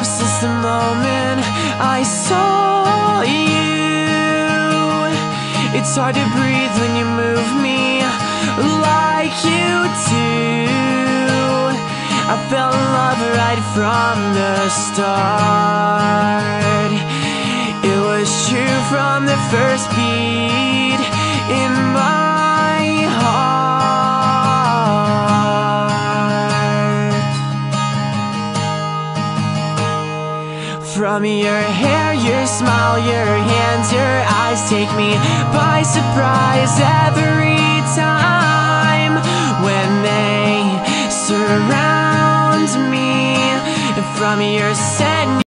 since the moment I saw you. It's hard to breathe when you move me like you do. I fell in love right from the start. It was true from the first beat in my heart. From your hair, your smile, your hands, your eyes take me by surprise every time when they surround me. And from your scent,